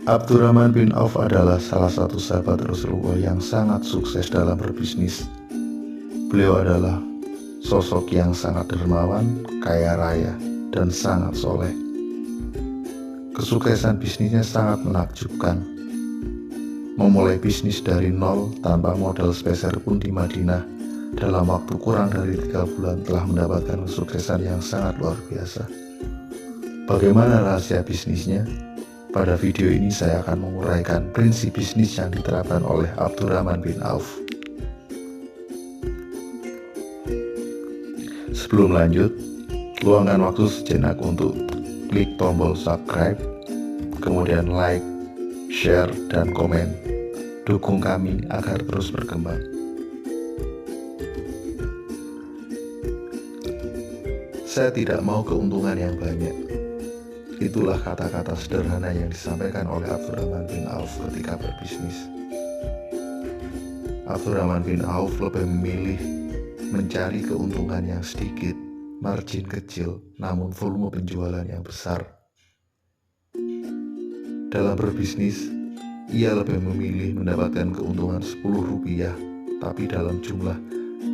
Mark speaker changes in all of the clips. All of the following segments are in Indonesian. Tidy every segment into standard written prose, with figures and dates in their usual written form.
Speaker 1: Abdurrahman bin Auf adalah salah satu sahabat Rasulullah yang sangat sukses dalam berbisnis. Beliau adalah sosok yang sangat dermawan, kaya raya, dan sangat soleh. Kesuksesan bisnisnya sangat menakjubkan. Memulai bisnis dari nol tanpa modal speser pun di Madinah, dalam waktu kurang dari 3 bulan telah mendapatkan kesuksesan yang sangat luar biasa. Bagaimana rahasia bisnisnya? Pada video ini saya akan menguraikan prinsip bisnis yang diterapkan oleh Abdurrahman bin Auf. Sebelum lanjut, luangkan waktu sejenak untuk klik tombol subscribe, kemudian like, share, dan komen. Dukung kami agar terus berkembang. Saya tidak mau keuntungan yang banyak. Itulah kata-kata sederhana yang disampaikan oleh Abdurrahman bin Auf ketika berbisnis. Abdurrahman bin Auf lebih memilih mencari keuntungan yang sedikit, margin kecil, namun volume penjualan yang besar. Dalam berbisnis, ia lebih memilih mendapatkan keuntungan Rp10, tapi dalam jumlah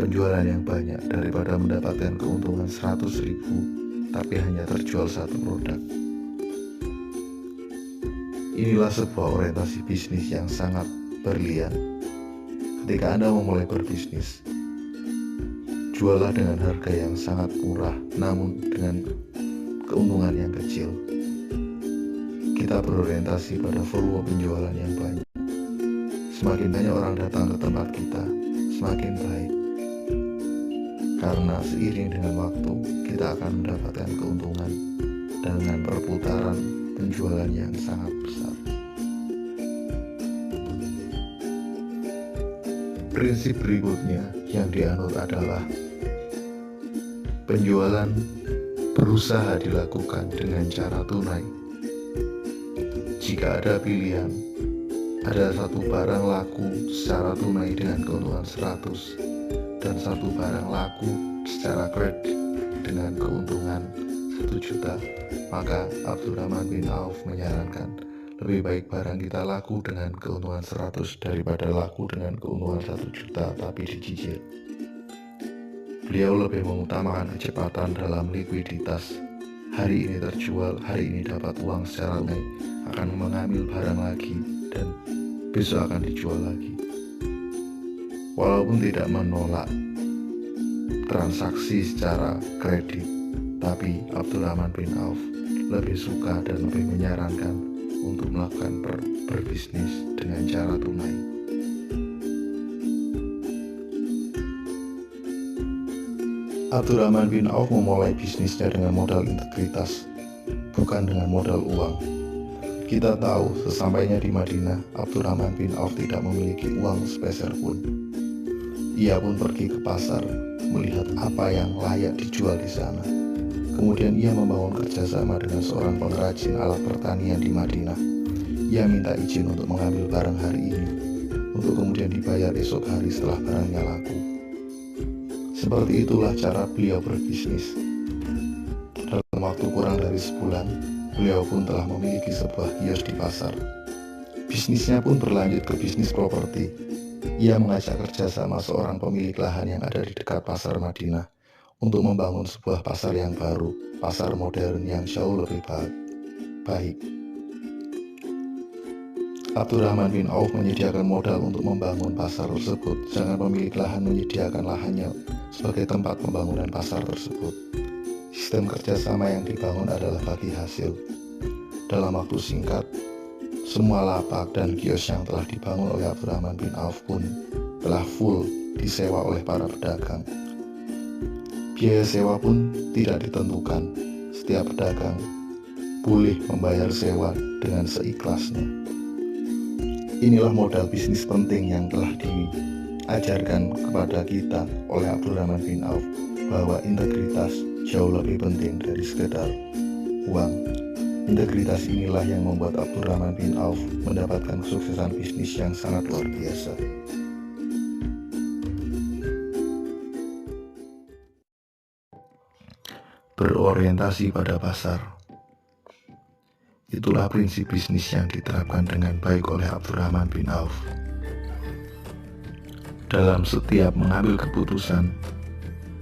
Speaker 1: penjualan yang banyak daripada mendapatkan keuntungan Rp100.000, tapi hanya terjual satu produk. Inilah sebuah orientasi bisnis yang sangat berlian. Ketika Anda memulai berbisnis, jualah dengan harga yang sangat murah, namun dengan keuntungan yang kecil. Kita berorientasi pada volume penjualan yang banyak. Semakin banyak orang datang ke tempat kita, semakin baik. Karena seiring dengan waktu, kita akan mendapatkan keuntungan dengan perputaran penjualan yang sangat besar. Prinsip berikutnya yang dianut adalah penjualan berusaha dilakukan dengan cara tunai. Jika ada pilihan, ada satu barang laku secara tunai dengan keuntungan 100 dan satu barang laku secara kredit dengan keuntungan 1 juta, maka Abdurrahman bin Auf menyarankan lebih baik barang kita laku dengan keuntungan 100 daripada laku dengan keuntungan 1 juta tapi dicicil. Beliau lebih mengutamakan kecepatan dalam likuiditas. Hari ini terjual, hari ini dapat uang secara tunai, akan mengambil barang lagi dan besok akan dijual lagi. Walaupun tidak menolak transaksi secara kredit, tapi Abdurrahman bin Auf lebih suka dan lebih menyarankan untuk melakukan berbisnis dengan cara tunai. Abdurrahman bin Auf memulai bisnisnya dengan modal integritas, bukan dengan modal uang. Kita tahu sesampainya di Madinah, Abdurrahman bin Auf tidak memiliki uang sepeser pun. Ia pun pergi ke pasar, melihat apa yang layak dijual di sana. Kemudian ia membangun kerjasama dengan seorang pengrajin alat pertanian di Madinah. Ia minta izin untuk mengambil barang hari ini, untuk kemudian dibayar esok hari setelah barangnya laku. Seperti itulah cara beliau berbisnis. Dalam waktu kurang dari sebulan, beliau pun telah memiliki sebuah kios di pasar. Bisnisnya pun berlanjut ke bisnis properti. Ia mengajak kerjasama seorang pemilik lahan yang ada di dekat pasar Madinah untuk membangun sebuah pasar yang baru, pasar modern yang jauh lebih baik. Abdurrahman bin Auf menyediakan modal untuk membangun pasar tersebut, sedangkan pemilik lahan menyediakan lahannya sebagai tempat pembangunan pasar tersebut. Sistem kerjasama yang dibangun adalah bagi hasil. Dalam waktu singkat, semua lapak dan kios yang telah dibangun oleh Abdurrahman bin Auf pun telah full disewa oleh para pedagang. Biaya sewa pun tidak ditentukan. Setiap pedagang boleh membayar sewa dengan seikhlasnya. Inilah modal bisnis penting yang telah diajarkan kepada kita oleh Abdurrahman bin Auf, bahwa integritas jauh lebih penting dari sekedar uang. Integritas inilah yang membuat Abdurrahman bin Auf mendapatkan kesuksesan bisnis yang sangat luar biasa. Berorientasi pada pasar. Itulah prinsip bisnis yang diterapkan dengan baik oleh Abdurrahman bin Auf. Dalam setiap mengambil keputusan,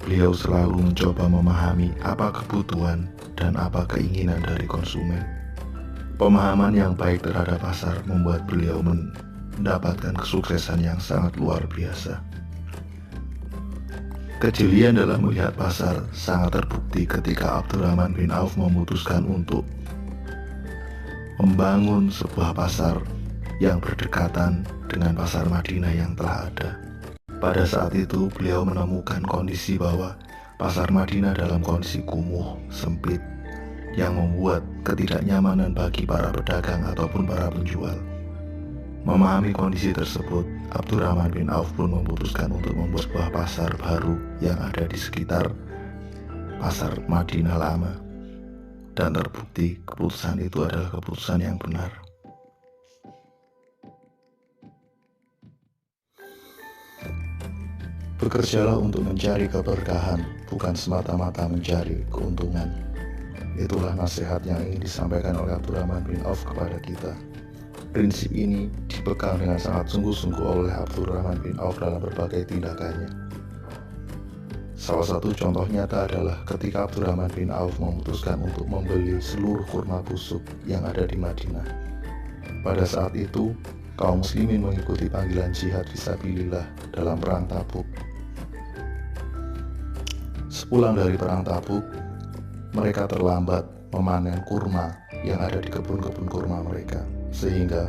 Speaker 1: beliau selalu mencoba memahami apa kebutuhan dan apa keinginan dari konsumen. Pemahaman yang baik terhadap pasar membuat beliau mendapatkan kesuksesan yang sangat luar biasa. Kejelian dalam melihat pasar sangat terbukti ketika Abdurrahman bin Auf memutuskan untuk membangun sebuah pasar yang berdekatan dengan pasar Madinah yang telah ada. Pada saat itu beliau menemukan kondisi bahwa pasar Madinah dalam kondisi kumuh, sempit, yang membuat ketidaknyamanan bagi para pedagang ataupun para penjual. Memahami kondisi tersebut, Abdurrahman bin Auf pun memutuskan untuk membuat sebuah pasar baru yang ada di sekitar pasar Madinah lama. Dan terbukti keputusan itu adalah keputusan yang benar. Bekerjalah untuk mencari keberkahan, bukan semata-mata mencari keuntungan. Itulah nasihat yang ingin disampaikan oleh Abdurrahman bin Auf kepada kita. Prinsip ini dipegang dengan sangat sungguh-sungguh oleh Abdurrahman bin Auf dalam berbagai tindakannya. Salah satu contoh nyata adalah ketika Abdurrahman bin Auf memutuskan untuk membeli seluruh kurma busuk yang ada di Madinah. Pada saat itu, kaum muslimin mengikuti panggilan jihad fisabilillah dalam perang Tabuk. Sepulang dari perang Tabuk, mereka terlambat memanen kurma yang ada di kebun-kebun kurma mereka, sehingga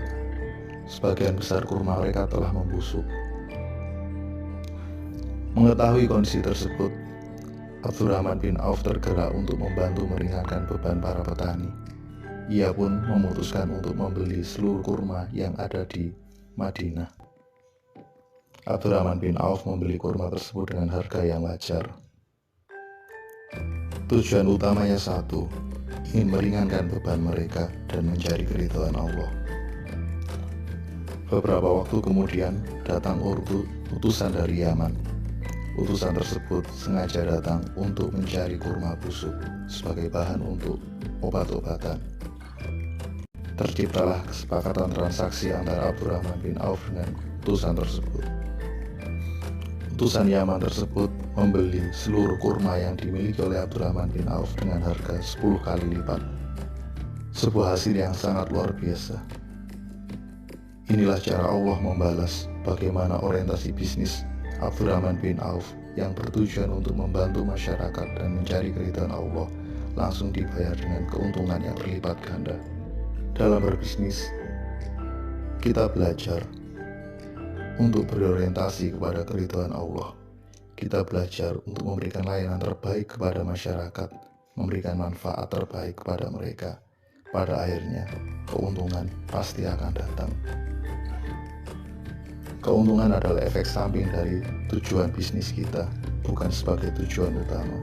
Speaker 1: sebagian besar kurma mereka telah membusuk. Mengetahui kondisi tersebut, Abdurrahman bin Auf tergerak untuk membantu meringankan beban para petani. Ia pun memutuskan untuk membeli seluruh kurma yang ada di Madinah. Abdurrahman bin Auf membeli kurma tersebut dengan harga yang wajar. Tujuan utamanya satu, ingin meringankan beban mereka dan mencari keridhaan Allah. Beberapa waktu kemudian datang utusan dari Yaman. Utusan tersebut sengaja datang untuk mencari kurma busuk sebagai bahan untuk obat-obatan. Terciptalah kesepakatan transaksi antara Abdurrahman bin Auf dengan utusan tersebut. Utusan Yaman tersebut membeli seluruh kurma yang dimiliki oleh Abdurrahman bin Auf dengan harga 10 kali lipat. Sebuah hasil yang sangat luar biasa. Inilah cara Allah membalas bagaimana orientasi bisnis Abdurrahman bin Auf yang bertujuan untuk membantu masyarakat dan mencari keridhaan Allah langsung dibayar dengan keuntungan yang berlipat ganda. Dalam berbisnis, kita belajar untuk berorientasi kepada keridhaan Allah. Kita belajar untuk memberikan layanan terbaik kepada masyarakat, memberikan manfaat terbaik kepada mereka. Pada akhirnya, keuntungan pasti akan datang. Keuntungan adalah efek samping dari tujuan bisnis kita, bukan sebagai tujuan utama.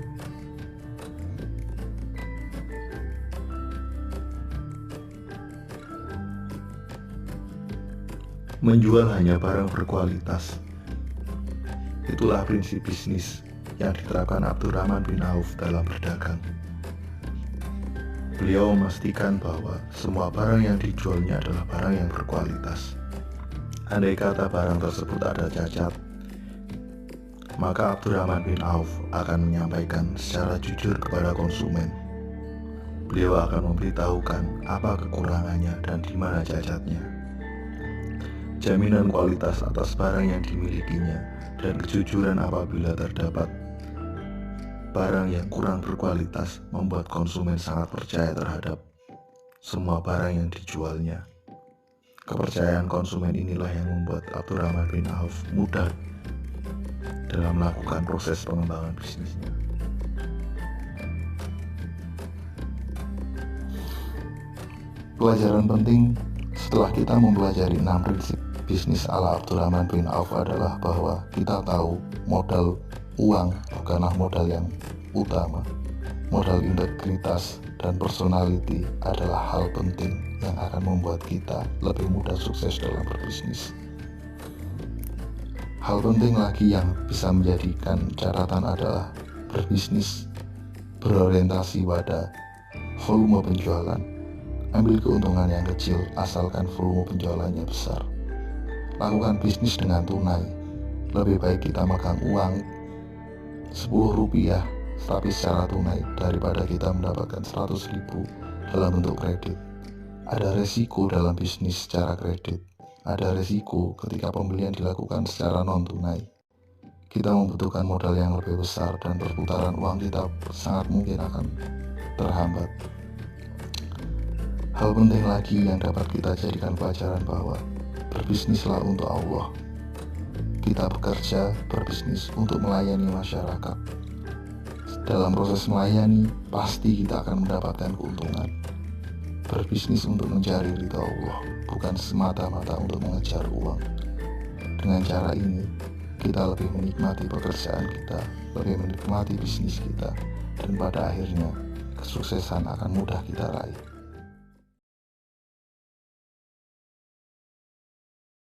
Speaker 1: Menjual hanya barang berkualitas. Itulah prinsip bisnis yang diterapkan Abdurrahman bin Auf dalam berdagang. Beliau memastikan bahwa semua barang yang dijualnya adalah barang yang berkualitas. Andai kata barang tersebut ada cacat, maka Abdurrahman bin Auf akan menyampaikan secara jujur kepada konsumen. Beliau akan memberitahukan apa kekurangannya dan di mana cacatnya. Jaminan kualitas atas barang yang dimilikinya dan kejujuran apabila terdapat barang yang kurang berkualitas membuat konsumen sangat percaya terhadap semua barang yang dijualnya. Kepercayaan konsumen inilah yang membuat Abdurrahman bin Auf mudah dalam melakukan proses pengembangan bisnisnya. Pelajaran penting setelah kita mempelajari 6 prinsip bisnis ala Abdurrahman bin Auf adalah bahwa kita tahu modal uang bukanlah modal yang utama. Modal integritas dan personality adalah hal penting yang akan membuat kita lebih mudah sukses dalam berbisnis. Hal penting lagi yang bisa menjadikan catatan adalah berbisnis berorientasi pada volume penjualan. Ambil keuntungan yang kecil asalkan volume penjualannya besar. Lakukan bisnis dengan tunai. Lebih baik kita megang uang 10 rupiah tapi secara tunai daripada kita mendapatkan 100.000 dalam bentuk kredit. Ada resiko dalam bisnis secara kredit. Ada resiko ketika pembelian dilakukan secara non-tunai. Kita membutuhkan modal yang lebih besar dan perputaran uang kita sangat mungkin akan terhambat. Hal penting lagi yang dapat kita jadikan pelajaran bahwa berbisnislah untuk Allah. Kita bekerja berbisnis untuk melayani masyarakat. Dalam proses melayani, pasti kita akan mendapatkan keuntungan. Berbisnis untuk mencari ridha Allah, bukan semata-mata untuk mengejar uang. Dengan cara ini, kita lebih menikmati pekerjaan kita, lebih menikmati bisnis kita, dan pada akhirnya kesuksesan akan mudah kita raih.